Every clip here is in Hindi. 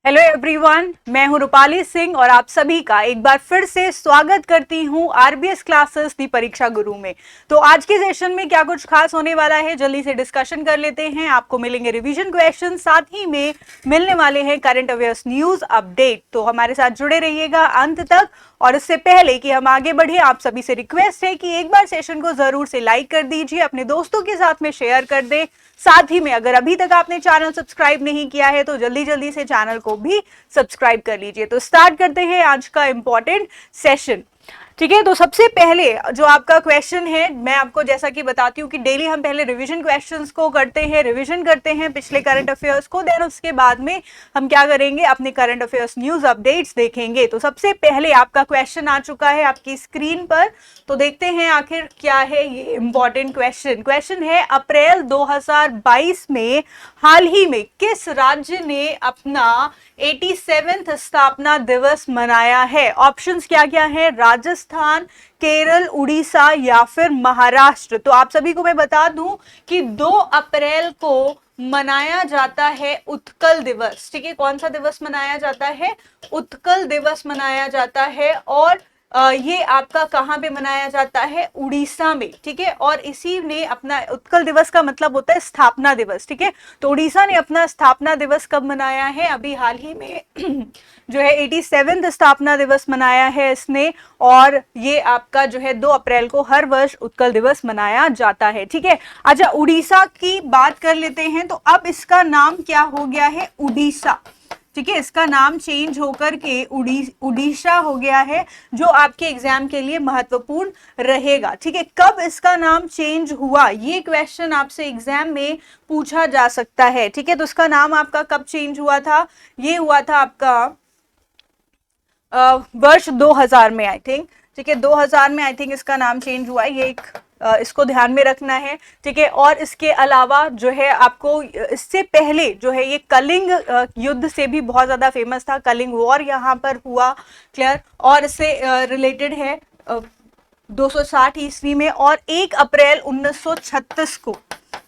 हेलो एवरीवन, मैं हूं रूपाली सिंह और आप सभी का एक बार फिर से स्वागत करती हूं आरबीएस क्लासेस दी परीक्षा गुरु में। तो आज के सेशन में क्या कुछ खास होने वाला है, जल्दी से डिस्कशन कर लेते हैं। आपको मिलेंगे रिवीजन क्वेश्चन, साथ ही में मिलने वाले हैं करंट अफेयर्स न्यूज अपडेट। तो हमारे साथ जुड़े रहिएगा अंत तक। और इससे पहले कि हम आगे बढ़े, आप सभी से रिक्वेस्ट है कि एक बार सेशन को जरूर से लाइक कर दीजिए, अपने दोस्तों के साथ में शेयर कर दें। साथ ही में अगर अभी तक आपने चैनल सब्सक्राइब नहीं किया है तो जल्दी जल्दी से चैनल को भी सब्सक्राइब कर लीजिए। तो स्टार्ट करते हैं आज का इंपॉर्टेंट सेशन। ठीक है, तो सबसे पहले जो आपका क्वेश्चन है, मैं आपको जैसा कि बताती हूँ कि डेली हम पहले रिवीजन क्वेश्चंस को करते हैं, रिवीजन करते हैं पिछले करंट अफेयर्स को, देन उसके बाद में हम क्या करेंगे, अपने करंट अफेयर्स न्यूज अपडेट्स देखेंगे। तो सबसे पहले आपका क्वेश्चन आ चुका है आपकी स्क्रीन पर, तो देखते हैं आखिर क्या है ये इंपॉर्टेंट क्वेश्चन। क्वेश्चन है, अप्रैल 2022 में हाल ही में किस राज्य ने अपना 87वां स्थापना दिवस मनाया है? ऑप्शंस क्या क्या है? राजस्थान, केरल, उड़ीसा या फिर महाराष्ट्र। तो आप सभी को मैं बता दूं कि 2 अप्रैल को मनाया जाता है उत्कल दिवस। ठीक है, कौन सा दिवस मनाया जाता है? उत्कल दिवस मनाया जाता है। और ये आपका कहाँ पे मनाया जाता है? उड़ीसा में। ठीक है, और इसी ने अपना उत्कल दिवस का मतलब होता है स्थापना दिवस। ठीक है, तो उड़ीसा ने अपना स्थापना दिवस कब मनाया है? अभी हाल ही में जो है 87वां स्थापना दिवस मनाया है इसने। और ये आपका जो है 2 अप्रैल को हर वर्ष उत्कल दिवस मनाया जाता है। ठीक है, अच्छा उड़ीसा की बात कर लेते हैं। तो अब इसका नाम क्या हो गया है? उड़ीसा। ठीक है, इसका नाम चेंज होकर के उड़ीसा हो गया है, जो आपके एग्जाम के लिए महत्वपूर्ण रहेगा। ठीक है, कब इसका नाम चेंज हुआ, ये क्वेश्चन आपसे एग्जाम में पूछा जा सकता है। ठीक है, तो इसका नाम आपका कब चेंज हुआ था? ये हुआ था आपका वर्ष 2000 में, आई थिंक। ठीक है, 2000 में आई थिंक इसका नाम चेंज हुआ है। ये एक इसको ध्यान में रखना है। ठीक है, और इसके अलावा जो है आपको इससे पहले जो है ये कलिंग युद्ध से भी बहुत ज्यादा फेमस था। कलिंग वॉर यहाँ पर हुआ, क्लियर। और इससे रिलेटेड है 260 ईस्वी में। और 1 अप्रैल 1936 को,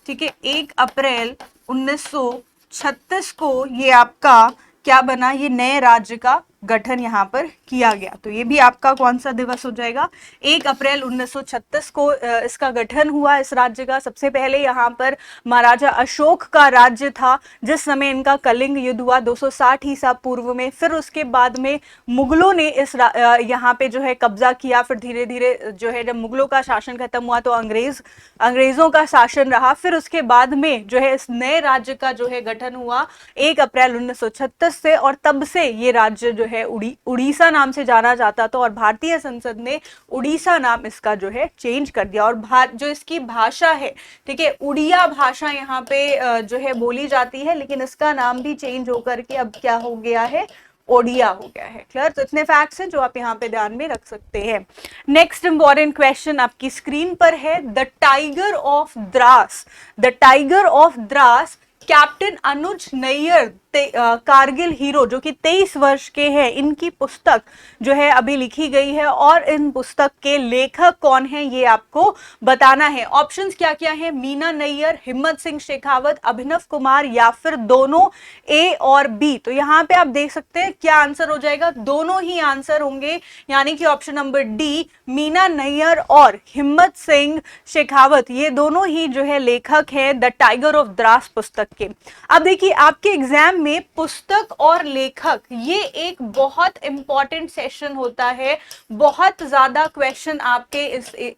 ठीक है, 1 अप्रैल 1936 को ये आपका क्या बना? ये नए राज्य का गठन यहाँ पर किया गया। तो ये भी आपका कौन सा दिवस हो जाएगा? 1 अप्रैल 1936 को इसका गठन हुआ इस राज्य का। सबसे पहले यहाँ पर महाराजा अशोक का राज्य था जिस समय इनका कलिंग युद्ध हुआ 260 ईसा पूर्व में। फिर उसके बाद में मुगलों ने इस यहाँ पे जो है कब्जा किया। फिर धीरे धीरे जो है जब मुगलों का शासन खत्म हुआ तो अंग्रेजों का शासन रहा। फिर उसके बाद में जो है इस नए राज्य का जो है गठन हुआ 1 अप्रैल 1936 से। और तब से ये राज्य जो है उड़ीसा नाम से जाना जाता था। और भारतीय संसद ने उड़ीसा नाम इसका जो है चेंज कर दिया। और जो इसकी भाषा है, ठीक है, उड़िया भाषा यहाँ पे जो है बोली जाती है, लेकिन इसका नाम भी चेंज होकर के अब क्या हो गया है? ओडिया हो गया है। क्लियर? तो इतने फैक्ट्स हैं जो आप यहाँ पे ध्यान में रख सकते हैं। नेक्स्ट इंपॉर्टेंट क्वेश्चन आपकी स्क्रीन पर है, the tiger of Dras. The tiger of Dras captain Anuj Nayyar, Kargil hero, जो कि 23 वर्ष के हैं, इनकी पुस्तक जो है अभी लिखी गई है। और इन पुस्तक के लेखक कौन है ये आपको बताना है। ऑप्शंस क्या क्या है? मीना नैयर, हिम्मत सिंह शेखावत, अभिनव कुमार या फिर दोनों, ए और बी। तो यहाँ पे आप देख सकते हैं क्या आंसर हो जाएगा? दोनों ही आंसर होंगे, यानी कि option number D, Meena Nayyar और हिम्मत सिंह शेखावत, ये दोनों ही जो है लेखक है द टाइगर ऑफ द्रास पुस्तक के। अब देखिए आपके एग्जाम में पुस्तक और लेखक ये एक बहुत इंपॉर्टेंट सेशन होता है। बहुत ज्यादा क्वेश्चन आपके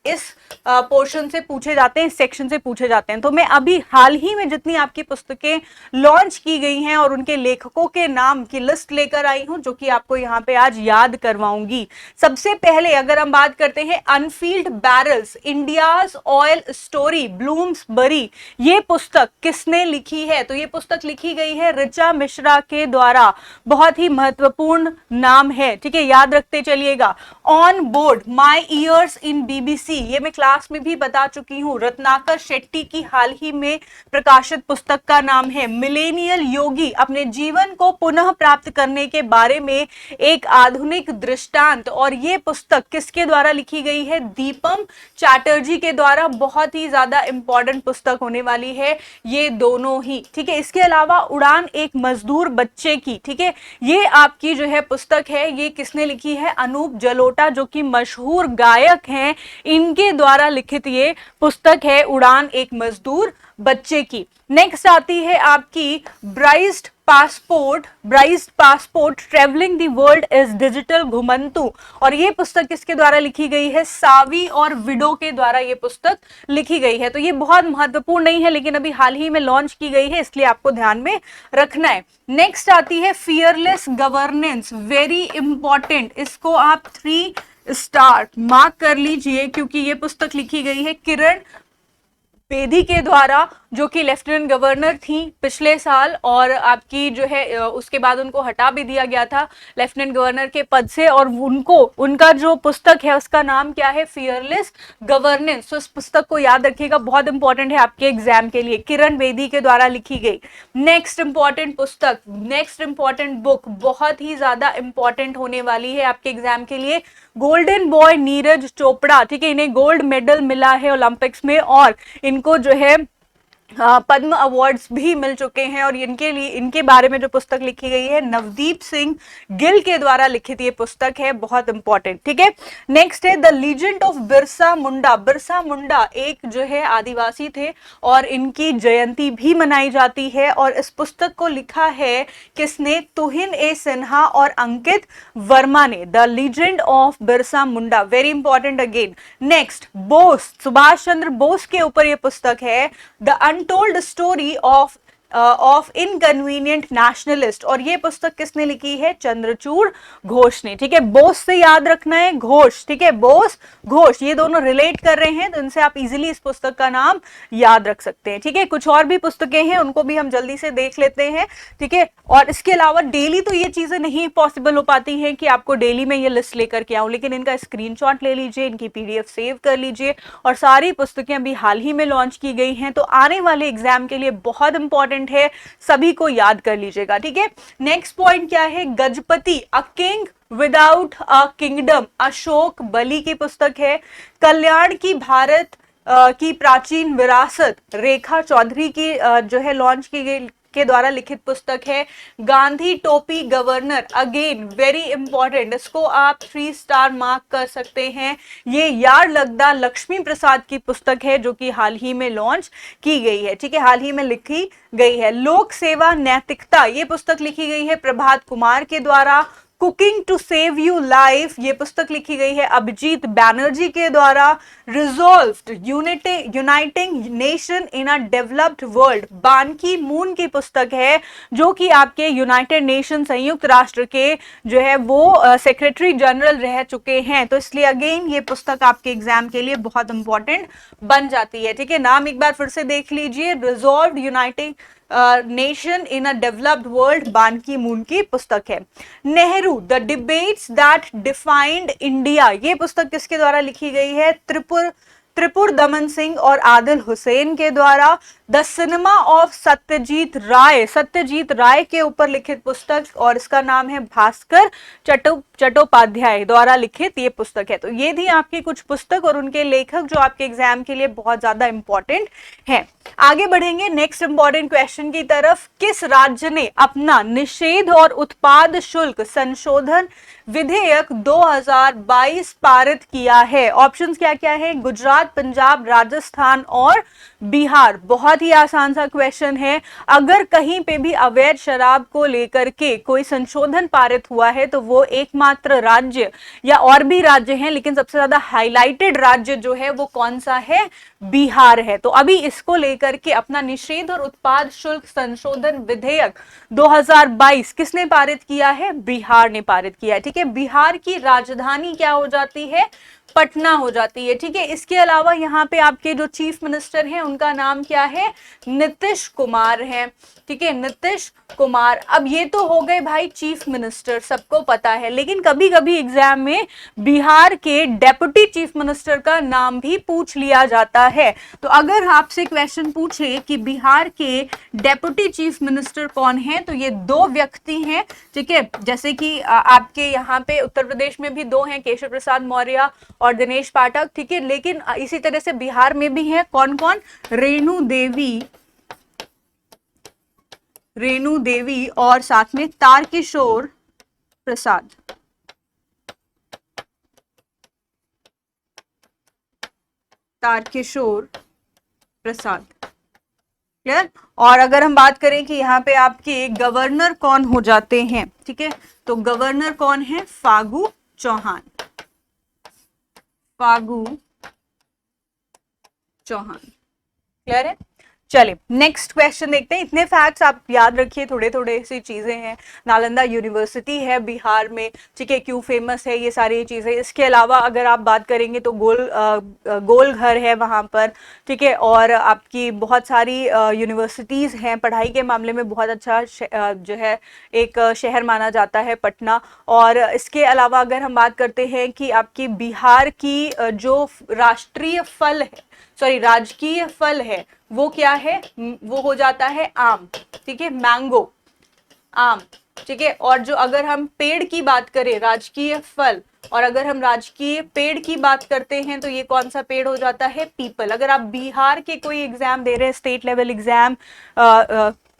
इस पोर्शन से पूछे जाते हैं, इस सेक्शन से पूछे जाते हैं। तो मैं अभी हाल ही में जितनी आपकी पुस्तकें लॉन्च की गई हैं और उनके लेखकों के नाम की लिस्ट लेकर आई हूं, जो कि आपको यहाँ पे आज याद करवाऊंगी। सबसे पहले अगर हम बात करते हैं unfilled barrels, India's oil story, Bloomsbury, ये पुस्तक किसने लिखी है? तो ये पुस्तक लिखी गई है ऋचा मिश्रा के द्वारा। बहुत ही महत्वपूर्ण नाम है, ठीक है, याद रखते चलिएगा। On board my years in BBC, ये मैं क्लास में भी बता चुकी हूं, रत्नाकर शेट्टी की हाल ही में प्रकाशित पुस्तक का नाम है। मिलेनियल योगी, अपने जीवन को पुनः प्राप्त करने के बारे में एक आधुनिक दृष्टांत। और ये पुस्तक किसके द्वारा लिखी गई है? दीपम चैटर्जी के द्वारा। बहुत ही ज्यादा इंपॉर्टेंट पुस्तक होने वाली है ये दोनों ही, ठीक है। इसके अलावा उड़ान एक मजदूर बच्चे की, ठीक है, ये आपकी जो है पुस्तक है, ये किसने लिखी है? अनूप जलोटा, जो कि मशहूर गायक हैं, इनके द्वारा लिखित ये पुस्तक है उड़ान एक मजदूर बच्चे की। नेक्स्ट आती है आपकी ब्राइस्ट passport travelling the world is digital घुमंतु, और ये पुस्तक किसके द्वारा लिखी गई है? सावी और विडो के द्वारा ये पुस्तक लिखी गई है। तो ये बहुत महत्वपूर्ण नहीं है, लेकिन अभी हाल ही में लॉन्च की गई है, इसलिए आपको ध्यान में रखना है। नेक्स्ट आती है फियरलेस गवर्नेंस, वेरी इंपॉर्टेंट, इसको आप 3 स्टार मार्क कर लीजिए, क्योंकि ये पुस्तक लिखी गई है किरण बेदी के द्वारा, जो कि लेफ्टिनेंट गवर्नर थी पिछले साल, और आपकी जो है उसके बाद उनको हटा भी दिया गया था लेफ्टिनेंट गवर्नर के पद से, और उनका जो पुस्तक है उसका नाम क्या है? Fearless governance. तो इस पुस्तक को याद रखिएगा, बहुत इंपॉर्टेंट है आपके एग्जाम के लिए, किरण बेदी के द्वारा लिखी गई। नेक्स्ट इंपॉर्टेंट पुस्तक, नेक्स्ट इंपॉर्टेंट बुक, बहुत ही ज्यादा इंपॉर्टेंट होने वाली है आपके एग्जाम के लिए, गोल्डन बॉय नीरज चोपड़ा, ठीक है, इन्हें गोल्ड मेडल मिला है ओलंपिक्स में, और इनको जो है पद्म अवार्ड्स भी मिल चुके हैं, और इनके बारे में जो पुस्तक लिखी गई है नवदीप सिंह गिल के द्वारा लिखित ये पुस्तक है, बहुत इंपॉर्टेंट, ठीक है। नेक्स्ट है द लीजेंड ऑफ बिरसा मुंडा। बिरसा मुंडा एक जो है आदिवासी थे, और इनकी जयंती भी मनाई जाती है, और इस पुस्तक को लिखा है किसने? तुहिन ए सिन्हा और अंकित वर्मा ने, the legend of Birsa Munda, very important again. Next Bose, Subhash Chandra Bose के ऊपर यह पुस्तक है, the untold story of inconvenient nationalist, और ये पुस्तक किसने लिखी है? चंद्रचूड़ घोष ने, ठीक है। बोस से याद रखना है घोष, ठीक है, बोस घोष, ये दोनों रिलेट कर रहे हैं, तो इनसे आप इजीली इस पुस्तक का नाम याद रख सकते हैं, ठीक है। कुछ और भी पुस्तकें हैं, उनको भी हम जल्दी से देख लेते हैं, ठीक है। और इसके अलावा डेली तो ये चीजें नहीं पॉसिबल हो पाती हैं कि आपको डेली में ये लिस्ट लेकर के आऊं, लेकिन इनका स्क्रीनशॉट ले लीजिए, इनकी पीडीएफ सेव कर लीजिए, और सारी पुस्तकें अभी हाल ही में लॉन्च की गई हैं, तो आने वाले एग्जाम के लिए बहुत इंपॉर्टेंट है, सभी को याद कर लीजिएगा, ठीक है। नेक्स्ट पॉइंट क्या है? Gajapati, a king without a kingdom, Ashok Bali की पुस्तक है। कल्याण की भारत की प्राचीन विरासत, रेखा चौधरी की जो है लॉन्च की गई के द्वारा लिखित पुस्तक है। गांधी टोपी गवर्नर, अगेन वेरी इंपॉर्टेंट, इसको आप 3 स्टार मार्क कर सकते हैं। ये यार लगदा लक्ष्मी प्रसाद की पुस्तक है, जो कि हाल ही में लॉन्च की गई है, ठीक है, हाल ही में लिखी गई है। लोक सेवा नैतिकता, ये पुस्तक लिखी गई है प्रभात कुमार के द्वारा। Cooking to save you life, ये पुस्तक लिखी गई है अभिजीत बैनर्जी के द्वारा। Resolved uniting nation in a developed world, Ban Ki moon की पुस्तक है, जो कि आपके यूनाइटेड नेशन संयुक्त राष्ट्र के जो है वो सेक्रेटरी जनरल रह चुके हैं, तो इसलिए अगेन ये पुस्तक आपके एग्जाम के लिए बहुत इंपॉर्टेंट बन जाती है, ठीक है। नाम एक बार फिर से देख लीजिए, resolved uniting nation in a developed world, Ban Ki moon की पुस्तक है। Nehru, the debates that defined India, ये पुस्तक किसके द्वारा लिखी गई है? त्रिपुर दमन सिंह और आदिल हुसैन के द्वारा। द सिनेमा ऑफ सत्यजीत राय के ऊपर लिखित पुस्तक, और इसका नाम है भास्कर चट्टोपाध्याय द्वारा लिखित ये पुस्तक है। तो ये थी आपकी कुछ पुस्तक और उनके लेखक जो आपके एग्जाम के लिए बहुत ज्यादा इंपॉर्टेंट है। आगे बढ़ेंगे नेक्स्ट इंपॉर्टेंट क्वेश्चन की तरफ। किस राज्य ने अपना निषेध और उत्पाद शुल्क संशोधन विधेयक 2022 पारित किया है? ऑप्शंस क्या क्या है? गुजरात, पंजाब, राजस्थान और बिहार। बहुत ही आसान सा क्वेश्चन है। अगर कहीं पे भी अवैध शराब को लेकर के कोई संशोधन पारित हुआ है तो वो एकमात्र राज्य, या और भी राज्य हैं, लेकिन सबसे ज्यादा हाईलाइटेड राज्य जो है वो कौन सा है? बिहार है। तो अभी इसको लेकर के अपना निषेध और उत्पाद शुल्क संशोधन विधेयक 2022 किसने पारित किया है? बिहार ने पारित किया है, ठीक है। बिहार की राजधानी क्या हो जाती है? पटना हो जाती है, ठीक है। इसके अलावा यहाँ पे आपके जो चीफ मिनिस्टर हैं उनका नाम क्या है? नीतीश कुमार है, ठीक है, नीतीश कुमार। अब ये तो हो गए भाई चीफ मिनिस्टर, सबको पता है, लेकिन कभी कभी एग्जाम में बिहार के डेप्यूटी चीफ मिनिस्टर का नाम भी पूछ लिया जाता है। तो अगर आपसे क्वेश्चन पूछे कि बिहार के डेप्यूटी चीफ मिनिस्टर कौन है, तो ये 2 व्यक्ति हैं, ठीक है। जैसे कि आपके यहाँ पे उत्तर प्रदेश में भी 2 हैं, केशव प्रसाद मौर्य और दिनेश पाठक, ठीक है। लेकिन इसी तरह से बिहार में भी है, कौन कौन? रेणु देवी रेणु देवी और साथ में तारकिशोर प्रसाद। तारकिशोर प्रसाद, क्लियर। और अगर हम बात करें कि यहाँ पे आपके गवर्नर कौन हो जाते हैं, ठीक है, तो गवर्नर कौन है, फागू चौहान। फागू चौहान, क्लियर है। चलिए नेक्स्ट क्वेश्चन देखते हैं। इतने फैक्ट्स आप याद रखिए, थोड़े थोड़े सी चीजें हैं। नालंदा यूनिवर्सिटी है बिहार में, ठीक है, क्यों फेमस है, ये सारी चीजें। इसके अलावा अगर आप बात करेंगे तो गोल घर है वहां पर, ठीक है। और आपकी बहुत सारी यूनिवर्सिटीज हैं, पढ़ाई के मामले में बहुत अच्छा जो है एक शहर माना जाता है पटना। और इसके अलावा अगर हम बात करते हैं कि आपकी बिहार की जो राष्ट्रीय फल है, सॉरी राजकीय फल है, वो क्या है, वो हो जाता है आम, ठीक है, मैंगो, आम, ठीक है। और जो अगर हम पेड़ की बात करें, राजकीय फल, और अगर हम राजकीय पेड़ की बात करते हैं तो ये कौन सा पेड़ हो जाता है, पीपल। अगर आप बिहार के कोई एग्जाम दे रहे हैं, स्टेट लेवल एग्जाम,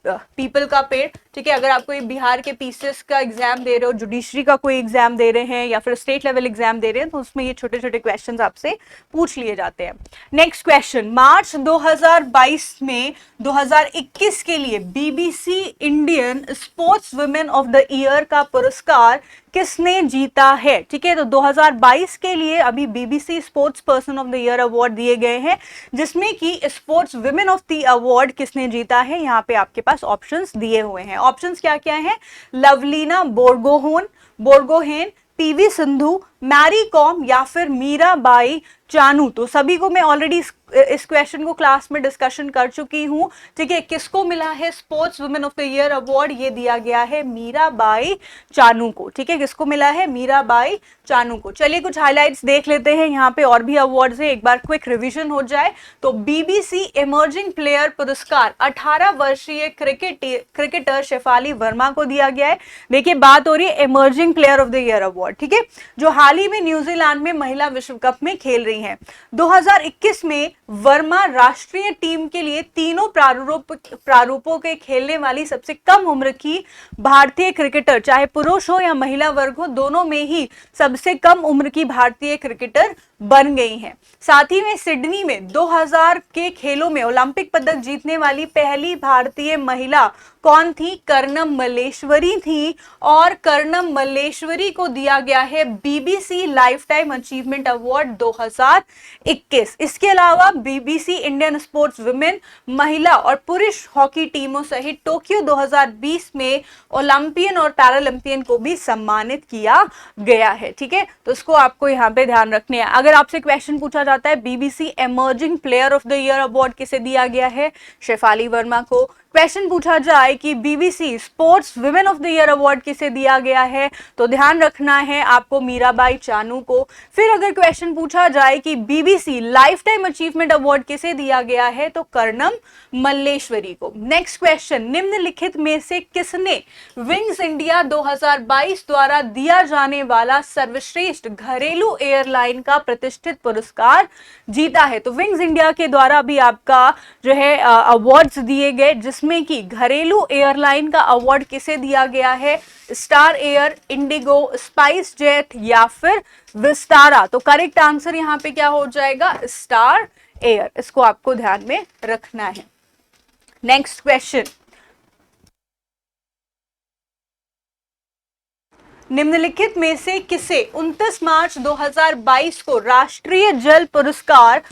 पीपल का पेड़, ठीक है। अगर आप कोई बिहार के पीसीएस का एग्जाम दे रहे हो, जुडिशरी का कोई एग्जाम दे रहे हैं, या फिर स्टेट लेवल एग्जाम दे रहे हैं, तो उसमें ये छोटे छोटे क्वेश्चंस आपसे पूछ लिए जाते हैं। नेक्स्ट क्वेश्चन, मार्च 2022 में 2021 के लिए BBC Indian sports women of the year का पुरस्कार किसने जीता है, ठीक है। तो 2022 के लिए अभी BBC sports person of the year award दिए गए हैं, जिसमें कि sports women of the award किसने जीता है, यहाँ पे आपके पास ऑप्शंस दिए हुए हैं। ऑप्शंस क्या क्या हैं, लवलीना बोरगोहेन, पीवी सिंधु, मैरी कॉम, या फिर मीराबाई चानू। तो सभी को मैं ऑलरेडी इस क्वेश्चन को क्लास में डिस्कशन कर चुकी हूं, ठीक है। किसको मिला है sports women of the year award, ये दिया गया है मीराबाई चानू को, ठीक है। किसको मिला है, मीराबाई चानू को। चलिए कुछ हाइलाइट्स देख लेते हैं, यहाँ पे और भी अवार्ड्स है, एक बार क्विक रिवीजन हो जाए। तो बीबीसी इमर्जिंग प्लेयर पुरस्कार 18 वर्षीय क्रिकेटर शेफाली वर्मा को दिया गया है। देखिए बात हो रही है emerging player of the year award, ठीक है, जो हाल ही में न्यूजीलैंड में महिला विश्व कप में खेल रही हैं। 2021 में वर्मा राष्ट्रीय टीम के लिए तीनों प्रारूपों के खेलने वाली सबसे कम उम्र की भारतीय क्रिकेटर, चाहे पुरुष हो या महिला वर्ग हो, दोनों में ही सबसे कम उम्र की भारतीय क्रिकेटर बन गई हैं। साथ ही में सिडनी में 2000 के खेलों में ओलंपिक पदक जीतने वाली पहली भारतीय महिला कौन थी, कर्णम मल्लेश्वरी थी। और कर्णम मल्लेश्वरी को दिया गया है BBC life time achievement award 2021। इसके अलावा बीबीसी इंडियन स्पोर्ट्स वुमेन, महिला और पुरुष हॉकी टीमों सहित टोक्यो 2020 में ओलंपियन और पैरालंपियन को भी सम्मानित किया गया है, ठीक है। तो इसको आपको यहाँ पे ध्यान रखने है। अगर आपसे क्वेश्चन पूछा जाता है BBC emerging player of the year award किसे दिया गया है, शेफाली वर्मा को। क्वेश्चन पूछा जाए कि BBC sports women of the year award किसे दिया गया है, तो ध्यान रखना है आपको मीराबाई चानू को। फिर अगर क्वेश्चन पूछा जाए कि BBC life time achievement award किसे दिया गया है, तो कर्णम मल्लेश्वरी को। नेक्स्ट क्वेश्चन, निम्नलिखित में से किसने विंग्स इंडिया 2022 द्वारा दिया जाने वाला सर्वश्रेष्ठ घरेलू एयरलाइन का प्रतिष्ठित पुरस्कार जीता है। तो विंग्स इंडिया के द्वारा भी आपका जो है अवार्ड्स दिए गए, जिसमें कि घरेलू एयरलाइन का अवार्ड किसे दिया गया है, star air, Indigo, spice jet या फिर विस्तारा। तो करेक्ट आंसर यहां पे क्या हो जाएगा, स्टार एयर। इसको आपको ध्यान में रखना है। नेक्स्ट क्वेश्चन, निम्नलिखित में से किसे 29 मार्च 2022 को राष्ट्रीय जल पुरस्कार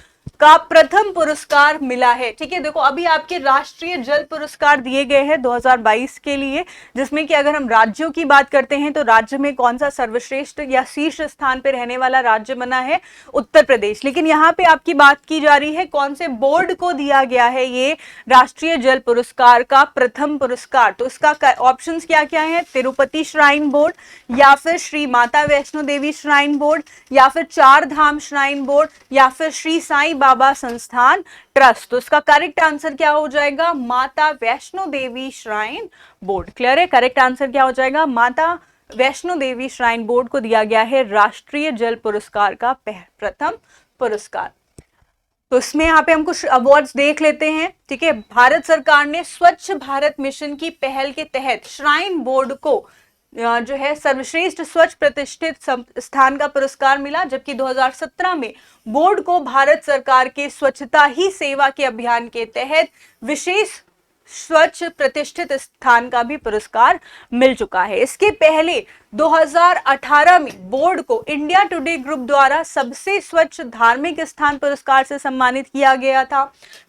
का प्रथम पुरस्कार मिला है, ठीक है। देखो अभी आपके राष्ट्रीय जल पुरस्कार दिए गए हैं 2022 के लिए, जिसमें कि अगर हम राज्यों की बात करते हैं तो राज्य में कौन सा सर्वश्रेष्ठ या शीर्ष स्थान पे रहने वाला राज्य बना है, उत्तर प्रदेश। लेकिन यहाँ पे आपकी बात की जा रही है कौन से बोर्ड को दिया गया है ये राष्ट्रीय जल पुरस्कार का प्रथम पुरस्कार। तो इसका ऑप्शंस क्या क्या है, तिरुपति श्राइन बोर्ड, या फिर श्री माता वैष्णो देवी श्राइन बोर्ड, या फिर चार धाम श्राइन बोर्ड, या फिर श्री साईं बाबा संस्थान ट्रस्ट। तो इसका करेक्ट आंसर क्या हो जाएगा, माता Vaishno Devi shrine board. Clear है, करेक्ट आंसर क्या हो जाएगा, माता वैष्णो देवी श्राइन बोर्ड को दिया गया है राष्ट्रीय जल पुरस्कार का प्रथम पुरस्कार। तो इसमें यहाँ पे हम कुछ अवार्ड्स देख लेते हैं। ठीक है, भारत सरकार ने स्वच्छ भारत मिशन की पहल के तहत श्राइन बोर्ड को जो है सर्वश्रेष्ठ स्वच्छ प्रतिष्ठित स्थान का पुरस्कार मिला, जबकि 2017 में बोर्ड को भारत सरकार के स्वच्छता ही सेवा के अभियान के तहत विशेष स्वच्छ प्रतिष्ठित स्थान का भी पुरस्कार मिल चुका है। इसके पहले 2018 में बोर्ड को इंडिया टुडे ग्रुप द्वारा सबसे स्वच्छ धार्मिक स्थान पुरस्कार से सम्मानित किया गया था।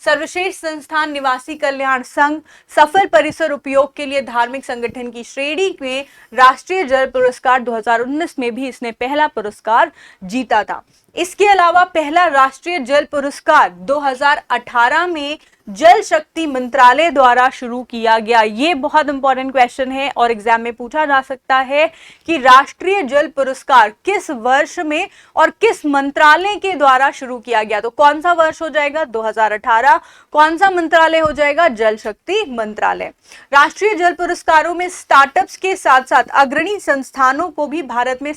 सर्वश्रेष्ठ संस्थान निवासी कल्याण संघ सफल परिसर उपयोग के लिए धार्मिक संगठन की श्रेणी में राष्ट्रीय जल पुरस्कार 2019 में भी इसने पहला पुरस्कार जीता था। इसके अलावा पहला राष्ट्रीय जल पुरस्कार 2018 में जल शक्ति मंत्रालय द्वारा शुरू किया गया। ये बहुत इंपॉर्टेंट क्वेश्चन है और एग्जाम में पूछा जा सकता है कि राष्ट्रीय जल पुरस्कार किस वर्ष में और किस मंत्रालय के द्वारा शुरू किया गया। तो कौन सा वर्ष हो जाएगा? 2018। कौन सा मंत्रालय हो जाएगा? जल शक्ति मंत्रालय। राष्ट्रीय जल पुरस्कारों में स्टार्टअप्स के साथ साथ अग्रणी संस्थानों को भी भारत में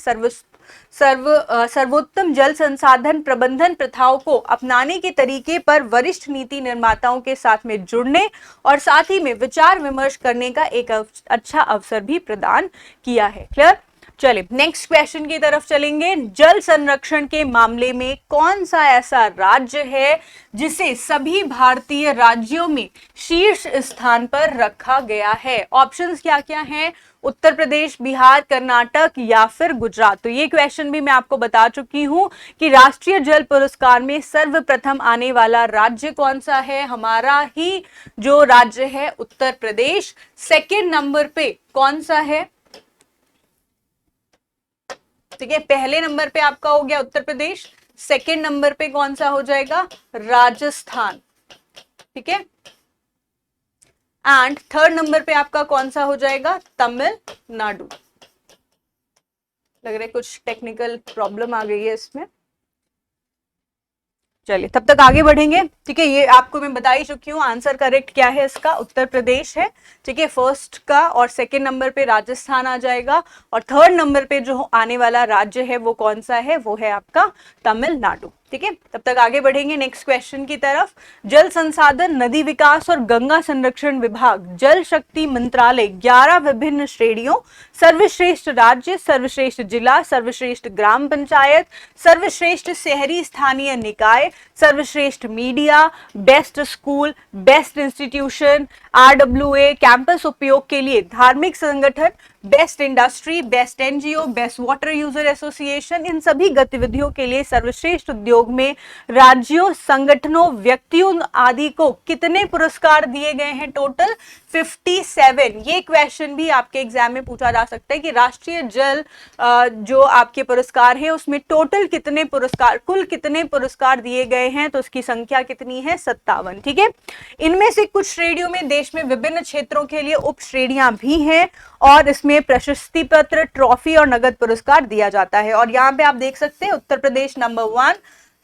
सर्वोत्तम जल संसाधन प्रबंधन प्रथाओं को अपनाने के तरीके पर वरिष्ठ नीति निर्माताओं के साथ में जुड़ने और साथ ही में विचार विमर्श करने का एक अच्छा अवसर भी प्रदान किया है। क्लियर? चलिए नेक्स्ट क्वेश्चन की तरफ चलेंगे। जल संरक्षण के मामले में कौन सा ऐसा राज्य है जिसे सभी भारतीय राज्यों में शीर्ष स्थान पर रखा गया है? ऑप्शंस क्या क्या हैं? उत्तर प्रदेश, बिहार, कर्नाटक या फिर गुजरात। तो ये क्वेश्चन भी मैं आपको बता चुकी हूं कि राष्ट्रीय जल पुरस्कार में सर्वप्रथम आने वाला राज्य कौन सा है? हमारा ही जो राज्य है उत्तर प्रदेश। सेकेंड नंबर पे कौन सा है? ठीक है, पहले नंबर पे आपका हो गया उत्तर प्रदेश, सेकेंड नंबर पे कौन सा हो जाएगा? राजस्थान। ठीक है, एंड थर्ड नंबर पे आपका कौन सा हो जाएगा? तमिलनाडु। लग रहा है कुछ टेक्निकल प्रॉब्लम आ गई है इसमें। चलिए तब तक आगे बढ़ेंगे। ठीक है, ये आपको मैं बता ही चुकी हूँ आंसर करेक्ट क्या है इसका, उत्तर प्रदेश है। ठीक है, फर्स्ट का और सेकंड नंबर पे राजस्थान आ जाएगा और थर्ड नंबर पे जो आने वाला राज्य है वो कौन सा है? वो है आपका तमिलनाडु। ठीक है, तब तक आगे बढ़ेंगे नेक्स्ट क्वेश्चन की तरफ। जल संसाधन, नदी विकास और गंगा संरक्षण विभाग, जल शक्ति मंत्रालय 11 विभिन्न श्रेणियों सर्वश्रेष्ठ राज्य, सर्वश्रेष्ठ जिला, सर्वश्रेष्ठ ग्राम पंचायत, सर्वश्रेष्ठ शहरी स्थानीय निकाय, सर्वश्रेष्ठ media, best school, best institution, RWA, campus उपयोग के लिए धार्मिक संगठन, best industry, best NGO, best water user association, इन सभी गतिविधियों के लिए सर्वश्रेष्ठ उद्योग में राज्यों, संगठनों, व्यक्तियों आदि को कितने पुरस्कार दिए गए हैं? टोटल 57। ये क्वेश्चन भी आपके एग्जाम में पूछा जा सकता है कि राष्ट्रीय जल जो आपके पुरस्कार है उसमें टोटल कितने पुरस्कार, कुल कितने पुरस्कार दिए गए हैं? तो उसकी संख्या कितनी है? 57। ठीक है, इनमें से कुछ श्रेणियों में देश में विभिन्न क्षेत्रों के लिए उप श्रेणियां भी हैं और इसमें प्रशस्ति पत्र, ट्रॉफी और नगद पुरस्कार दिया जाता है। और यहाँ पे आप देख सकते हैं Uttar Pradesh number 1,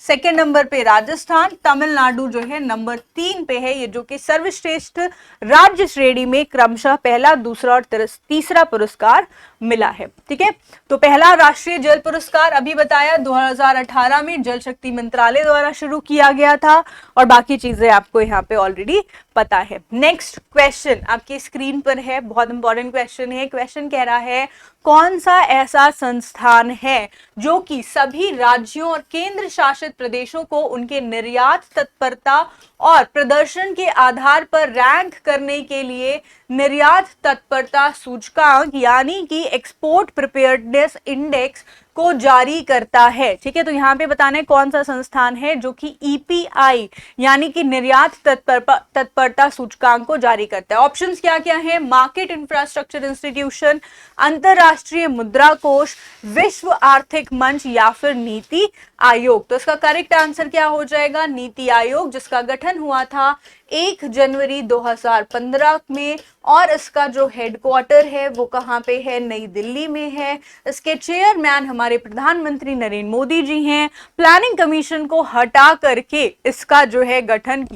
second number पे राजस्थान, तमिलनाडु जो है नंबर 3 पे है, ये जो कि सर्वश्रेष्ठ राज्य श्रेणी में क्रमशः पहला, दूसरा और तीसरा पुरस्कार मिला है। ठीक है, तो पहला राष्ट्रीय जल पुरस्कार अभी बताया 2018 में जल शक्ति मंत्रालय द्वारा शुरू किया गया था और बाकी चीजें आपको यहाँ पे ऑलरेडी पता है। नेक्स्ट क्वेश्चन आपकी स्क्रीन पर है, बहुत इंपॉर्टेंट क्वेश्चन है। क्वेश्चन कह रहा है कौन सा ऐसा संस्थान है जो कि सभी राज्यों और केंद्र शासित प्रदेशों को उनके निर्यात तत्परता और प्रदर्शन के आधार पर रैंक करने के लिए निर्यात तत्परता सूचकांक यानी कि एक्सपोर्ट प्रिपेयर्डनेस इंडेक्स को जारी करता है? ठीक है, तो यहाँ पे बताना है कौन सा संस्थान है जो कि EPI यानी कि निर्यात तत्परता सूचकांक को जारी करता है। ऑप्शंस क्या क्या है? मार्केट इंफ्रास्ट्रक्चर इंस्टीट्यूशन, अंतरराष्ट्रीय मुद्रा कोष, विश्व आर्थिक मंच या फिर नीति आयोग। तो इसका करेक्ट आंसर क्या हो जाएगा? नीति आयोग, जिसका गठन हुआ था 1 जनवरी 2015 में और इसका जो हेडक्वार्टर है वो कहाँ पे है? नई दिल्ली में है। इसके चेयरमैन हमारे प्रधानमंत्री नरेंद्र मोदी जी हैं। प्लानिंग कमीशन को हटा करके इसका जो है गठन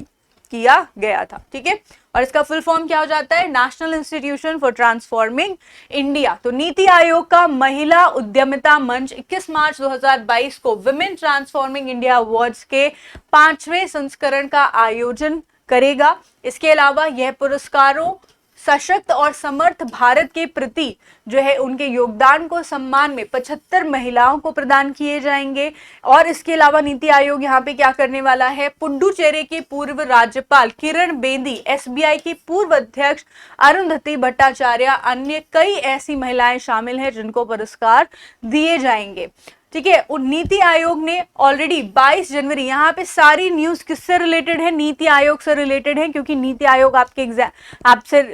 किया गया था, ठीक है। और इसका फुल फॉर्म क्या हो जाता है, national institution for transforming India. तो नीति आयोग का महिला उद्यमिता मंच 21 मार्च 2022 को विमेन ट्रांसफॉर्मिंग इंडिया अवार्ड्स के 5वें संस्करण का आयोजन करेगा। इसके अलावा यह पुरस्कारों सशक्त और समर्थ भारत के प्रति जो है उनके योगदान को सम्मान में 75 महिलाओं को प्रदान किए जाएंगे। और इसके अलावा नीति आयोग यहाँ पे क्या करने वाला है, पुडुचेरी की पूर्व राज्यपाल किरण बेदी, एसबीआई की पूर्व अध्यक्ष अरुंधति भट्टाचार्य, अन्य कई ऐसी महिलाएं शामिल हैं जिनको पुरस्कार दिए जाएंगे, ठीक है। नीति आयोग ने ऑलरेडी 22 जनवरी, यहाँ पे सारी न्यूज किससे रिलेटेड है, नीति आयोग से रिलेटेड है, क्योंकि नीति आयोग आपके एग्जाम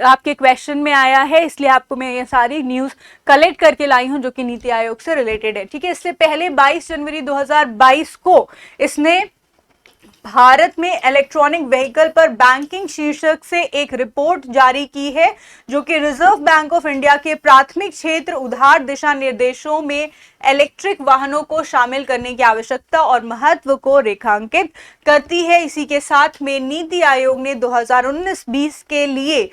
आपके क्वेश्चन में आया है, इसलिए आपको मैं ये सारी न्यूज कलेक्ट करके लाई हूं जो कि नीति आयोग से रिलेटेड है, ठीक है। इससे पहले 22 जनवरी 2022 को इसने भारत में इलेक्ट्रॉनिक व्हीकल पर बैंकिंग शीर्षक से एक रिपोर्ट जारी की है, जो कि रिजर्व बैंक ऑफ इंडिया के प्राथमिक क्षेत्र उधार दिशा निर्देशों में इलेक्ट्रिक वाहनों को शामिल करने की आवश्यकता और महत्व को रेखांकित करती है। इसी के साथ में नीति आयोग ने 2019-20 के लिए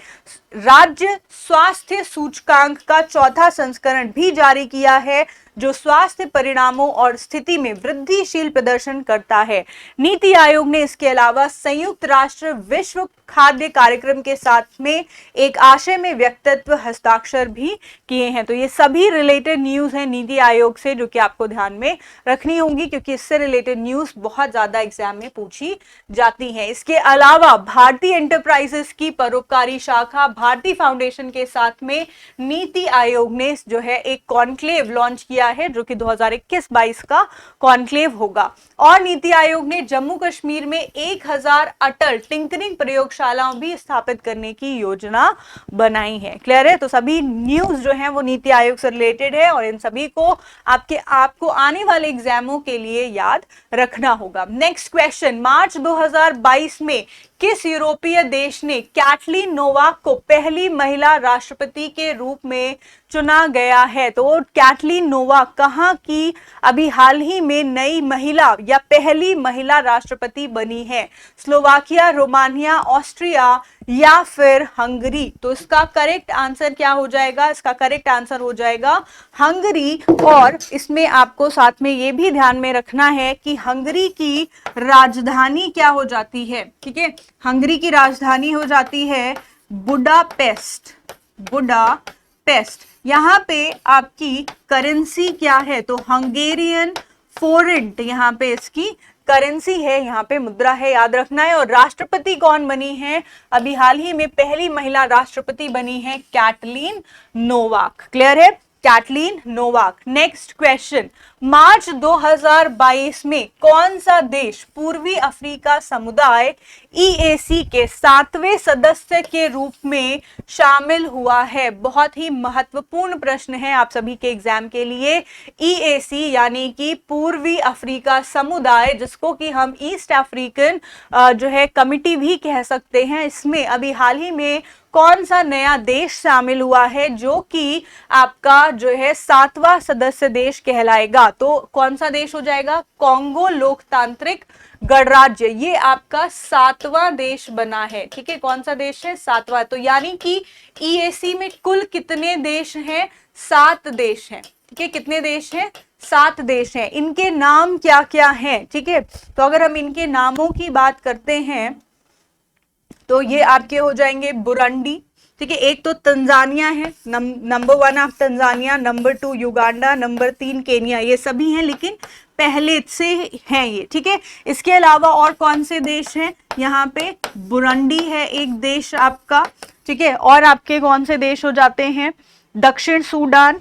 राज्य स्वास्थ्य सूचकांक का चौथा संस्करण भी जारी किया है, जो स्वास्थ्य परिणामों और स्थिति में वृद्धिशील प्रदर्शन करता है। नीति आयोग ने इसके अलावा संयुक्त राष्ट्र विश्व खाद्य कार्यक्रम के साथ में एक आशय में व्यक्तित्व हस्ताक्षर भी किए हैं। तो ये सभी रिलेटेड न्यूज है नीति आयोग से, जो कि आपको ध्यान में रखनी होंगी, क्योंकि इससे रिलेटेड न्यूज बहुत ज्यादा एग्जाम में पूछी जाती है। इसके अलावा भारतीय एंटरप्राइजेस की परोपकारी शाखा भारती फाउंडेशन के साथ में नीति आयोग ने जो है एक कॉन्क्लेव लॉन्च किया है, जो कि 2021-22 का कॉन्क्लेव होगा। और नीति आयोग ने जम्मू कश्मीर में 1000 अटल टिंकरिंग प्रयोगशालाओं भी स्थापित करने की योजना बनाई है। क्लियर है? तो सभी न्यूज जो है वो नीति आयोग से रिलेटेड है और इन सभी को आपको आने वाले एग्जामों के लिए याद रखना होगा। नेक्स्ट क्वेश्चन, मार्च 2022 में किस यूरोपीय देश ने कैटलीन नोवाक को पहली महिला राष्ट्रपति के रूप में चुना गया है? तो कैटलीन नोवाक कहां की अभी हाल ही में नई महिला या पहली महिला राष्ट्रपति बनी है? स्लोवाकिया, रोमानिया, ऑस्ट्रिया या फिर हंगरी? तो इसका करेक्ट आंसर क्या हो जाएगा? इसका करेक्ट आंसर हो जाएगा हंगरी। और इसमें आपको साथ में ये भी ध्यान में रखना है कि हंगरी की राजधानी क्या हो जाती है, ठीक है। हंगरी की राजधानी हो जाती है बुडापेस्ट। बुडापेस्ट। यहाँ पे आपकी करेंसी क्या है? तो हंगेरियन फोरेंट यहाँ पे इसकी करेंसी है, यहाँ पे मुद्रा है, याद रखना है। और राष्ट्रपति कौन बनी है? अभी हाल ही में पहली महिला राष्ट्रपति बनी है कैटलीन नोवाक। क्लियर है? Catelyn Novak. नेक्स्ट क्वेश्चन, मार्च 2022 में कौन सा देश पूर्वी अफ्रीका समुदाय ईएसी के 7वें सदस्य के रूप में शामिल हुआ है? बहुत ही महत्वपूर्ण प्रश्न है आप सभी के एग्जाम के लिए। ईएसी यानी कि पूर्वी अफ्रीका समुदाय, जिसको कि हम ईस्ट अफ्रीकन जो है कमिटी भी कह सकते हैं, इसमें अभी हाल ही में कौन सा नया देश शामिल हुआ है जो कि आपका जो है 7वां सदस्य देश कहलाएगा? तो कौन सा देश हो जाएगा? कॉन्गो लोकतांत्रिक गणराज्य, ये आपका 7वां देश बना है, ठीक है। कौन सा देश है? 7वां। तो यानी कि ईएसी में कुल कितने देश हैं? 7 देश हैं, ठीक है। कितने देश हैं? 7 देश हैं। इनके नाम क्या क्या हैं, ठीक है। तो अगर हम इनके नामों की बात करते हैं तो ये आपके हो जाएंगे बुरुंडी, ठीक है। एक तो तंजानिया है, नंबर 1 आप Tanzania, number 2 Uganda, number 3 Kenya, ये सभी हैं लेकिन पहले से हैं ये, ठीक है। इसके अलावा और कौन से देश हैं? यहाँ पे बुरुंडी है एक देश आपका, ठीक है। और आपके कौन से देश हो जाते हैं? दक्षिण सूडान,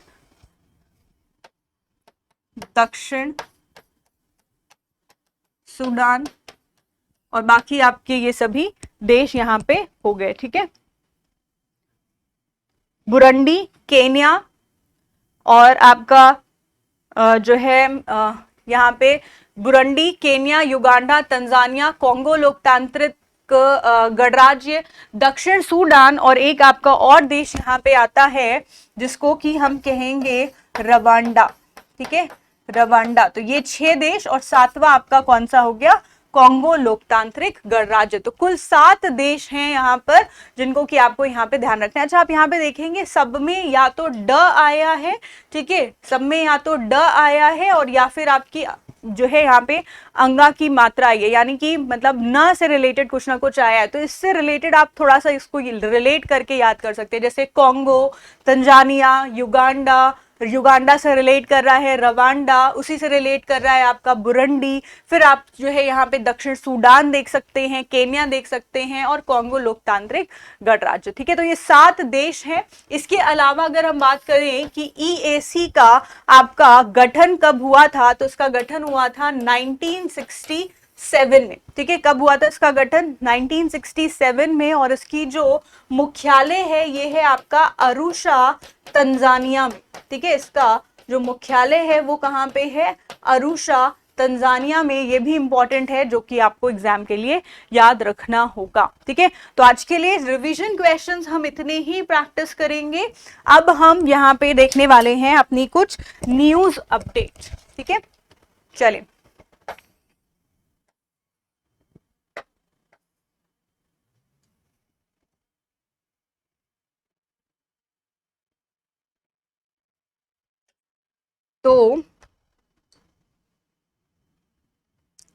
दक्षिण सूडान, और बाकी आपके ये सभी देश यहाँ पे हो गए, ठीक है। बुरुंडी, केन्या और आपका जो है यहाँ पे Burundi, Kenya, Uganda, Tanzania, Congo लोकतांत्रिक गणराज्य, दक्षिण सूडान, और एक आपका और देश यहाँ पे आता है जिसको कि हम कहेंगे रवांडा, ठीक है, रवांडा। तो ये 6 देश और 7वां आपका कौन सा हो गया? कॉन्गो लोकतांत्रिक गणराज्य। तो कुल 7 देश हैं यहाँ पर जिनको कि आपको यहाँ पे ध्यान रखना है। अच्छा, आप यहाँ पे देखेंगे सब में या तो ड आया है, ठीक है, सब में या तो ड आया है और या फिर आपकी जो है यहाँ पे अंगा की मात्रा आई है, यानी कि मतलब न से रिलेटेड कुछ ना कुछ आया है। तो इससे रिलेटेड आप थोड़ा सा इसको रिलेट करके याद कर सकते हैं, जैसे कॉन्गो, तंजानिया, युगांडा, युगांडा से रिलेट कर रहा है रवांडा, उसी से रिलेट कर रहा है आपका बुरुंडी, फिर आप जो है यहाँ पे दक्षिण सूडान देख सकते हैं, केन्या देख सकते हैं और कॉन्गो लोकतांत्रिक गणराज्य। ठीक है, तो ये 7 देश हैं। इसके अलावा अगर हम बात करें कि ईएसी का आपका गठन कब हुआ था, तो इसका गठन हुआ था 1967 में। ठीक है, कब हुआ था इसका गठन? 1967 में। और इसकी जो मुख्यालय है ये है आपका अरुषा, तंजानिया में। ठीक है, इसका जो मुख्यालय है वो कहाँ पे है? अरुषा, तंजानिया में। ये भी इंपॉर्टेंट है जो कि आपको एग्जाम के लिए याद रखना होगा। ठीक है, तो आज के लिए रिवीजन क्वेश्चंस हम इतने ही प्रैक्टिस करेंगे। अब हम यहाँ पे देखने वाले हैं अपनी कुछ न्यूज अपडेट। ठीक है, चलिए। तो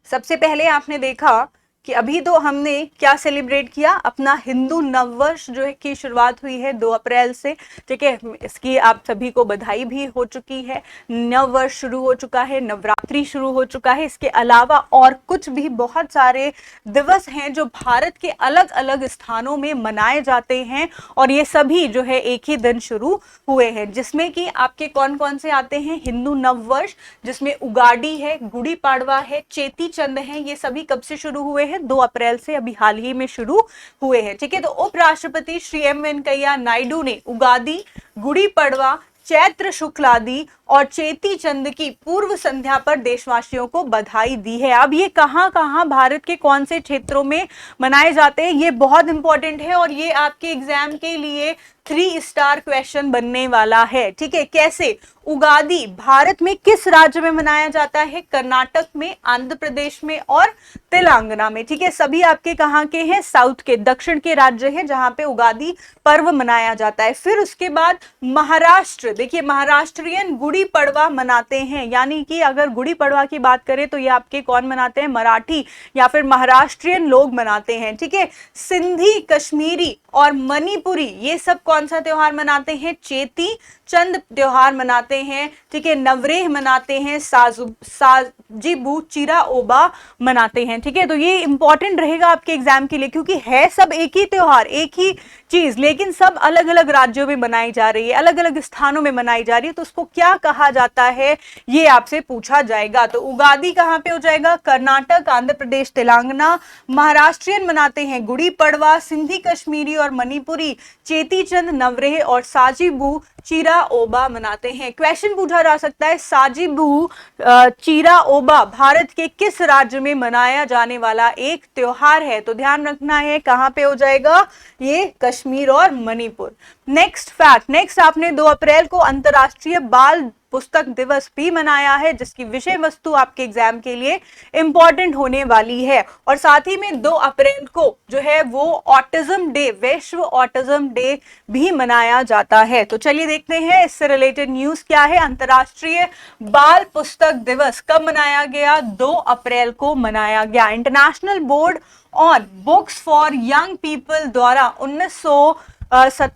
सबसे पहले आपने देखा कि अभी तो हमने क्या सेलिब्रेट किया, अपना हिंदू नववर्ष जो है की शुरुआत हुई है 2 अप्रैल से। ठीक है, इसकी आप सभी को बधाई भी हो चुकी है। नववर्ष शुरू हो चुका है, नवरात्रि शुरू हो चुका है। इसके अलावा और कुछ भी बहुत सारे दिवस हैं जो भारत के अलग अलग स्थानों में मनाए जाते हैं और ये सभी जो है एक ही दिन शुरू हुए हैं, जिसमें कि आपके कौन कौन से आते हैं? हिंदू नववर्ष, जिसमें उगाड़ी है, गुड़ी पाड़वा है, चेती चंद है। ये सभी कब से शुरू हुए हैं? 2 अप्रैल से, अभी हाल ही में शुरू हुए हैं। ठीक है, तो उपराष्ट्रपति श्री एम वेंकैया नायडू ने उगादी, गुड़ी पड़वा, चैत्र शुक्लादि और चेती चंद की पूर्व संध्या पर देशवासियों को बधाई दी है। अब ये कहां कहां भारत के कौन से क्षेत्रों में मनाए जाते हैं, ये बहुत इंपॉर्टेंट है और ये आपके एग्जाम के लिए 3 स्टार क्वेश्चन बनने वाला है। ठीक है, कैसे? उगादी भारत में किस राज्य में मनाया जाता है? कर्नाटक में, आंध्र प्रदेश में और तेलंगाना में। ठीक है, सभी आपके कहां के हैं? साउथ के, दक्षिण के राज्य हैं जहां पे उगादी पर्व मनाया जाता है। फिर उसके बाद महाराष्ट्र, देखिए महाराष्ट्रियन गुड़ी पड़वा मनाते हैं, यानी कि अगर गुड़ी पड़वा की बात करें तो ये आपके कौन मनाते हैं? मराठी या फिर महाराष्ट्रियन लोग मनाते हैं। ठीक है, सिंधी, कश्मीरी और मणिपुरी ये सब कौन सा त्योहार मनाते हैं? चेती चंद त्योहार मनाते हैं। ठीक है, नवरेह मनाते हैं, साजिबू चिरा ओबा मनाते हैं। ठीक है, तो ये इंपॉर्टेंट रहेगा आपके एग्जाम के लिए, क्योंकि है सब एक ही त्योहार, एक ही चीज, लेकिन सब अलग अलग राज्यों में मनाई जा रही है, अलग अलग स्थानों में मनाई जा रही है, तो उसको क्या कहा जाता है ये आपसे पूछा जाएगा। तो उगादी कहां पे हो जाएगा? कर्नाटक, आंध्र प्रदेश, तेलंगाना। महाराष्ट्रियन मनाते हैं गुड़ी पड़वा, सिंधी, कश्मीरी और मणिपुरी चेती चंद, नवरेह और साजिबू चिरा ओबा मनाते हैं। क्वेश्चन पूछा जा सकता है, साजिबू चिरा ओबा भारत के किस राज्य में मनाया जाने वाला एक त्योहार है? तो ध्यान रखना है कहां पे हो जाएगा ये? कश्मीर और मणिपुर। नेक्स्ट फैक्ट, नेक्स्ट आपने 2 अप्रैल को अंतरराष्ट्रीय बाल पुस्तक दिवस भी मनाया है, जिसकी विषय वस्तु आपके एग्जाम के लिए इंपॉर्टेंट होने वाली है। और साथ ही में 2 अप्रैल को जो है वो ऑटिज्म डे, विश्व ऑटिज्म डे भी मनाया जाता है। तो चलिए देखते हैं इससे रिलेटेड न्यूज क्या है। अंतरराष्ट्रीय बाल पुस्तक दिवस कब मनाया गया? 2 अप्रैल को मनाया गया। International board on books for young people द्वारा 1967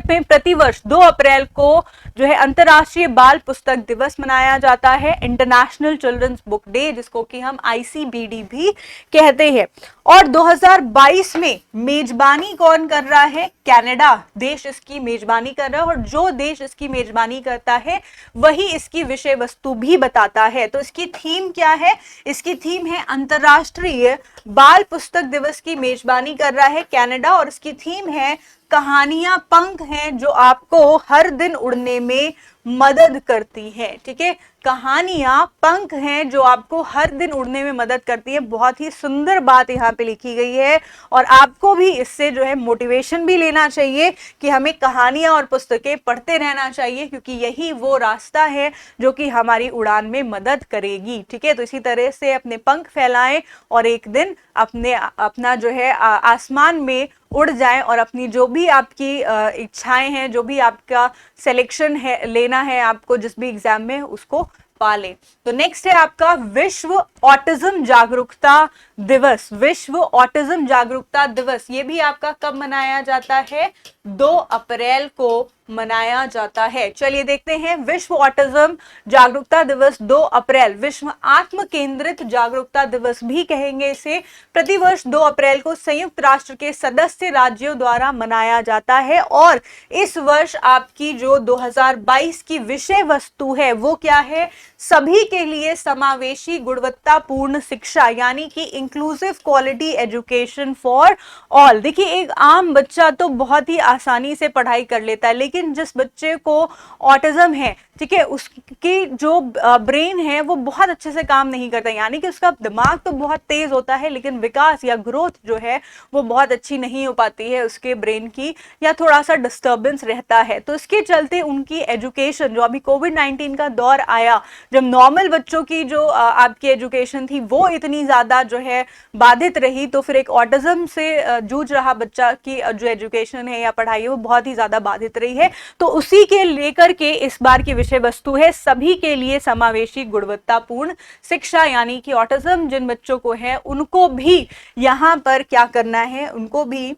में प्रतिवर्ष 2 अप्रैल को जो है अंतरराष्ट्रीय बाल पुस्तक दिवस मनाया जाता है, इंटरनेशनल चिल्ड्रंस बुक डे, जिसको कि हम ICBD भी कहते हैं। और 2022 में मेजबानी कौन कर रहा है? कनाडा देश इसकी मेजबानी कर रहा है, और जो देश इसकी मेजबानी करता है वही इसकी विषय वस्तु भी बताता है। तो इसकी थीम क्या है? इसकी थीम है अंतरराष्ट्रीय बाल पुस्तक दिवस की मेजबानी कर रहा है कनाडा, और इसकी थीम है कहानियां पंख हैं जो आपको हर दिन उड़ने में मदद करती है। ठीक है, कहानियां पंख हैं जो आपको हर दिन उड़ने में मदद करती है। बहुत ही सुंदर बात यहाँ पे लिखी गई है और आपको भी इससे जो है मोटिवेशन भी लेना चाहिए कि हमें कहानियां और पुस्तकें पढ़ते रहना चाहिए, क्योंकि यही वो रास्ता है जो कि हमारी उड़ान में मदद करेगी। ठीक है, तो इसी तरह से अपने पंख फैलाएं और एक दिन अपना जो है आसमान में उड़ जाएं और अपनी जो भी आपकी इच्छाएं हैं, जो भी आपका सिलेक्शन है लेना है आपको जिस भी एग्जाम में, उसको पाले। तो नेक्स्ट है आपका विश्व ऑटिज्म जागरूकता दिवस। विश्व ऑटिज्म जागरूकता दिवस ये भी आपका कब मनाया जाता है? 2 अप्रैल को मनाया जाता है। चलिए देखते हैं, विश्व ऑटिज्म जागरूकता दिवस 2 अप्रैल, विश्व आत्म केंद्रित जागरूकता दिवस भी कहेंगे इसे, प्रतिवर्ष 2 अप्रैल को संयुक्त राष्ट्र के सदस्य राज्यों द्वारा मनाया जाता है। और इस वर्ष आपकी जो 2022 की विषय वस्तु है वो क्या है? सभी के लिए समावेशी गुणवत्तापूर्ण शिक्षा, यानी कि inclusive quality education for all. देखिए, एक आम बच्चा तो बहुत ही आसानी से पढ़ाई कर लेता है, लेकिन जिस बच्चे को ऑटिज्म है, ठीक है, उसकी जो ब्रेन है वो बहुत अच्छे से काम नहीं करता, यानी कि उसका दिमाग तो बहुत तेज होता है लेकिन विकास या ग्रोथ जो है वो बहुत अच्छी नहीं हो पाती है उसके ब्रेन की, या थोड़ा सा डिस्टर्बेंस रहता है। तो इसके चलते उनकी एजुकेशन, जो अभी कोविड-19 का दौर आया, जब नॉर्मल बच्चों की जो आपकी एजुकेशन थी वो इतनी ज्यादा जो है बाधित रही, तो फिर एक ऑटिज्म से जूझ रहा बच्चा की जो एजुकेशन है या पढ़ाई है वो बहुत ही ज्यादा बाधित रही है। तो उसी के लेकर के इस बार की विषय वस्तु है सभी के लिए समावेशी गुणवत्तापूर्ण शिक्षा, यानी कि ऑटिज्म जिन बच्चों को है उनको भी यहाँ पर क्या करना है, उनको भी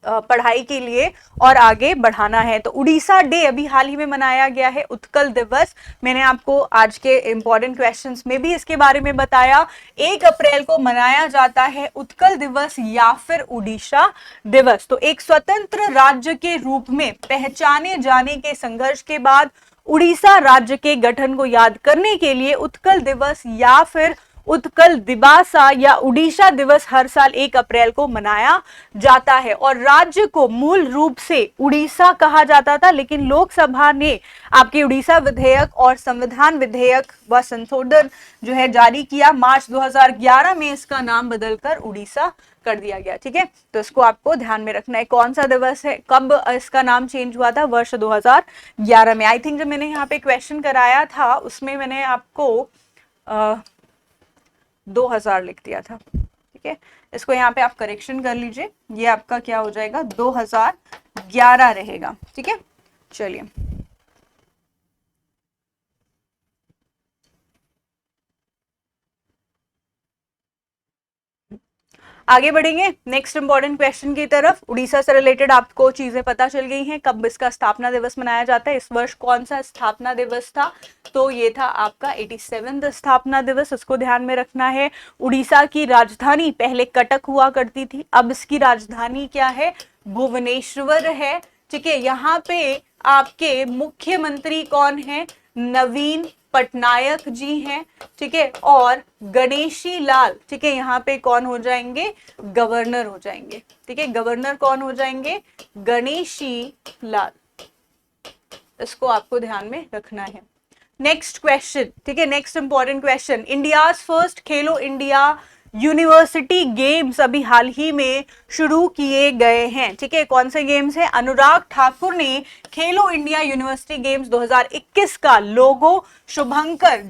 पढ़ाई के लिए और आगे बढ़ाना है। तो उड़ीसा डे अभी हाल ही में मनाया गया है, उत्कल दिवस। मैंने आपको आज के इंपॉर्टेंट क्वेश्चंस में भी इसके बारे में बताया। 1 अप्रैल को मनाया जाता है उत्कल दिवस या फिर उड़ीसा दिवस। तो एक स्वतंत्र राज्य के रूप में पहचाने जाने के संघर्ष के बाद उड़ीसा राज्य के गठन को याद करने के लिए उत्कल दिवस या फिर उत्कल दिबासा या उड़ीसा दिवस हर साल 1 अप्रैल को मनाया जाता है। और राज्य को मूल रूप से उड़ीसा कहा जाता था, लेकिन लोकसभा ने आपके उड़ीसा विधेयक और संविधान विधेयक व संशोधन जो है जारी किया। मार्च 2011 में इसका नाम बदलकर उड़ीसा कर दिया गया। ठीक है, तो इसको आपको ध्यान में रखना है। कौन सा दिवस है, कब इसका नाम चेंज हुआ था? वर्ष 2011 में। आई थिंक जब मैंने यहाँ पे क्वेश्चन कराया था उसमें मैंने आपको 2000 लिख दिया था। ठीक है, इसको यहाँ पे आप करेक्शन कर लीजिए, ये आपका क्या हो जाएगा? 2011 रहेगा। ठीक है, चलिए आगे बढ़ेंगे नेक्स्ट इंपॉर्टेंट क्वेश्चन की तरफ। उड़ीसा से रिलेटेड आपको चीजें पता चल गई हैं। कब इसका स्थापना दिवस मनाया जाता है? इस वर्ष कौन सा स्थापना दिवस था? तो ये था आपका 87वां स्थापना दिवस, इसको ध्यान में रखना है। उड़ीसा की राजधानी पहले कटक हुआ करती थी, अब इसकी राजधानी क्या है? भुवनेश्वर है। ठीक है, यहाँ पे आपके मुख्यमंत्री कौन है? नवीन पटनायक जी हैं। ठीक है, और गणेशी लाल, ठीक है, यहाँ पे कौन हो जाएंगे? गवर्नर हो जाएंगे। ठीक है, गवर्नर कौन हो जाएंगे? गणेशी लाल। इसको आपको ध्यान में रखना है। नेक्स्ट क्वेश्चन, ठीक है, next important question, India's first खेलो इंडिया यूनिवर्सिटी गेम्स अभी हाल ही में शुरू किए गए हैं। ठीक है, कौन से गेम्स हैं? अनुराग ठाकुर ने खेलो इंडिया यूनिवर्सिटी गेम्स 2021 का लोगो, शुभंकर,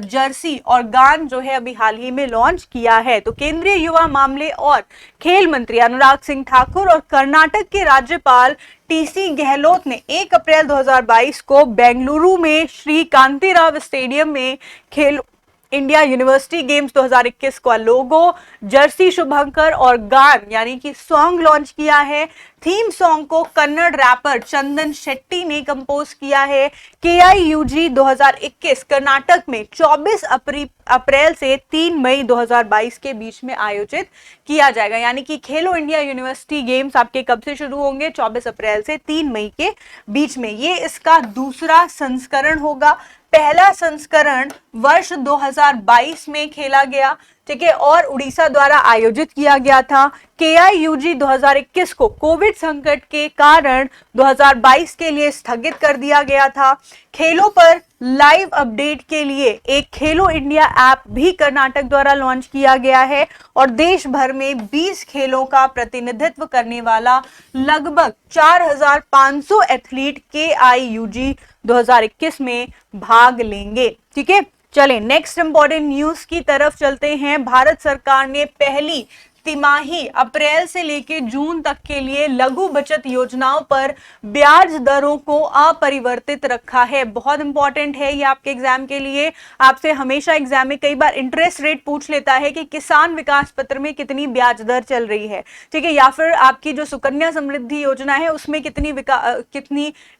जर्सी और गान जो है अभी हाल ही में लॉन्च किया है। तो केंद्रीय युवा मामले और खेल मंत्री अनुराग सिंह ठाकुर और कर्नाटक के राज्यपाल टीसी गहलोत ने 1 अप्रैल 2022 को बेंगलुरु में श्री कांतिराव स्टेडियम में खेलो इंडिया यूनिवर्सिटी गेम्स 2021 का लोगो, जर्सी, शुभंकर और गान यानी कि सॉन्ग लॉन्च किया है। थीम सॉन्ग को कन्नड़ रैपर चंदन शेट्टी ने कंपोज किया है। KIUG 2021 कर्नाटक में 24 अप्रैल से 3 मई 2022 के बीच में आयोजित किया जाएगा। यानी कि खेलो इंडिया यूनिवर्सिटी गेम्स आपके कब से शुरू होंगे? 24 अप्रैल से 3 मई के बीच में। ये इसका दूसरा संस्करण होगा। पहला संस्करण वर्ष 2022 में खेला गया, ठीक है, और उड़ीसा द्वारा आयोजित किया गया था। KIUG 2021 को कोविड संकट के कारण 2022 के लिए स्थगित कर दिया गया था। खेलों पर लाइव अपडेट के लिए एक खेलो इंडिया ऐप भी कर्नाटक द्वारा लॉन्च किया गया है और देश भर में 20 खेलों का प्रतिनिधित्व करने वाला लगभग 4500 एथलीट KIUG 2021 में भाग लेंगे। ठीक है, चलें नेक्स्ट इंपॉर्टेंट न्यूज की तरफ चलते हैं। भारत सरकार ने पहली तिमाही अप्रैल से लेकर जून तक के लिए लघु बचत योजनाओं पर ब्याज दरों को अपरिवर्तित रखा है। बहुत इंपॉर्टेंट है ये आपके एग्जाम के लिए। आपसे हमेशा एग्जाम में कई बार इंटरेस्ट रेट पूछ लेता है कि किसान विकास पत्र में कितनी ब्याज दर चल रही है, ठीक है, या फिर आपकी जो सुकन्या समृद्धि योजना है उसमें कितनी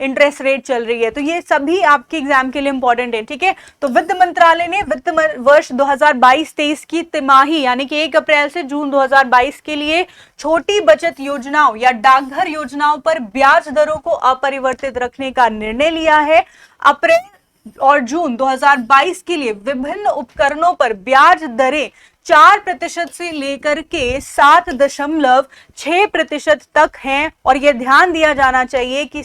इंटरेस्ट रेट चल रही है। तो ये सभी आपके एग्जाम के लिए इंपॉर्टेंट है। ठीक है, तो वित्त मंत्रालय ने वित्त वर्ष 2022-23 की तिमाही यानी कि 1 अप्रैल से जून 2022 के लिए छोटी बचत योजनाओं या डाकघर योजनाओं पर ब्याज दरों को अपरिवर्तित रखने का निर्णय लिया है। अप्रैल और जून 2022 के लिए विभिन्न उपकरणों पर ब्याज दरें 4% से लेकर के 7.6% तक हैं और यह ध्यान दिया जाना चाहिए कि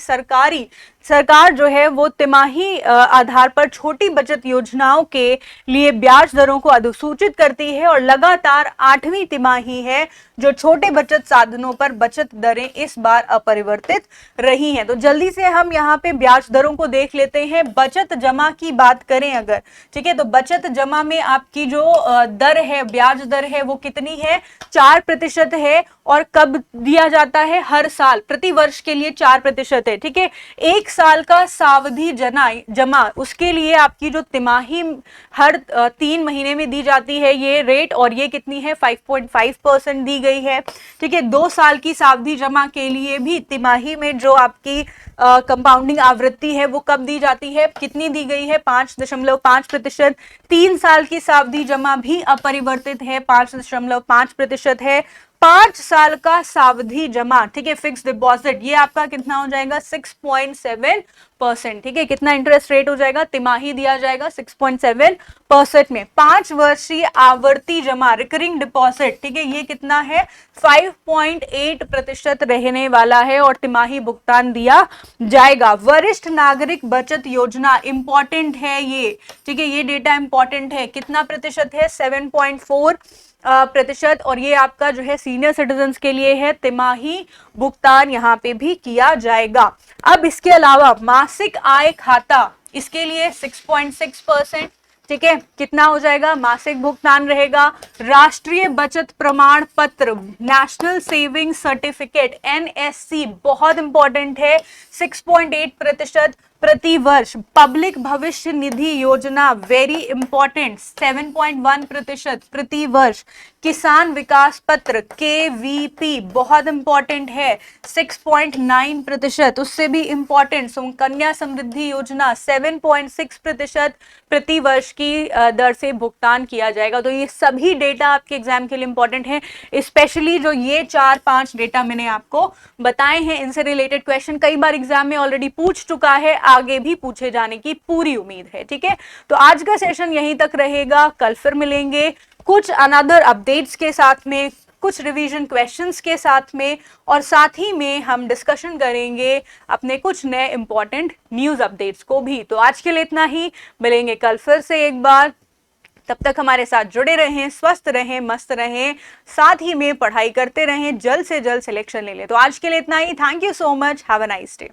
सरकार जो है वो तिमाही आधार पर छोटी बचत योजनाओं के लिए ब्याज दरों को अधिसूचित करती है और लगातार 8वीं तिमाही है जो छोटे बचत साधनों पर बचत दरें इस बार अपरिवर्तित रही हैं। तो जल्दी से हम यहाँ पे ब्याज दरों को देख लेते हैं। बचत जमा की बात करें अगर, ठीक है, तो बचत जमा में आपकी जो दर है, ब्याज दर है, वो कितनी है? 4% है। और कब दिया जाता है? हर साल, प्रति वर्ष के लिए 4% है। ठीक है, 1 साल का सावधि जमा उसके लिए आपकी जो तिमाही हर 3 महीने में दी जाती है ये रेट, और ये कितनी है? 5.5% दी गई है। ठीक है, 2 साल की सावधि जमा के लिए भी तिमाही में जो आपकी कंपाउंडिंग आवृत्ति है वो कब दी जाती है? कितनी दी गई है? 5.5%। 3 साल की सावधि जमा भी अपरिवर्तित है, 5.5% है। 5 साल का सावधि जमा, ठीक है, फिक्स डिपॉजिट, ये आपका कितना हो जाएगा? 6.7%। ठीक है, कितना इंटरेस्ट रेट हो जाएगा? तिमाही दिया जाएगा 6.7% में। 5 वर्षीय आवर्ती जमा, रिकरिंग डिपॉजिट, ठीक है, ये कितना है? 5.8% रहने वाला है और तिमाही भुगतान दिया जाएगा। वरिष्ठ नागरिक बचत योजना इंपॉर्टेंट है ये, ठीक है, ये डेटा इंपॉर्टेंट है। कितना प्रतिशत है? 7.4%। और ये आपका जो है सीनियर सिटीजन्स के लिए है। तिमाही भुगतान यहाँ पे भी किया जाएगा। अब इसके अलावा मासिक आय खाता, इसके लिए 6.6%। ठीक है, कितना हो जाएगा? मासिक भुगतान रहेगा। राष्ट्रीय बचत प्रमाण पत्र, नेशनल सेविंग सर्टिफिकेट, NSC, बहुत इंपॉर्टेंट है, 6.8% प्रति वर्ष। पब्लिक भविष्य निधि योजना, वेरी इंपॉर्टेंट, 7.1% प्रति वर्ष। किसान विकास पत्र, KVP, बहुत इंपॉर्टेंट है, 6.9%, उससे भी इंपॉर्टेंट। सुकन्या समृद्धि योजना 7.6% प्रति वर्ष की दर से भुगतान किया जाएगा। तो ये सभी डेटा आपके एग्जाम के लिए इंपॉर्टेंट है, स्पेशली जो ये 4-5 डेटा मैंने आपको बताए हैं। इनसे रिलेटेड क्वेश्चन कई बार एग्जाम में ऑलरेडी पूछ चुका है, आगे भी पूछे जाने की पूरी उम्मीद है। ठीक है, तो आज का सेशन यहीं तक रहेगा। कल फिर मिलेंगे कुछ अनदर अपडेट्स के साथ में, कुछ रिवीजन क्वेश्चंस के साथ में, और साथ ही में हम डिस्कशन करेंगे अपने कुछ नए इंपॉर्टेंट न्यूज अपडेट्स को भी। तो आज के लिए इतना ही, मिलेंगे कल फिर से एक बार। तब तक हमारे साथ जुड़े रहें, स्वस्थ रहें, मस्त रहें, साथ ही में पढ़ाई करते रहें, जल्द से जल्द सिलेक्शन ले लें। तो आज के लिए इतना ही। Thank you so much, have a nice day.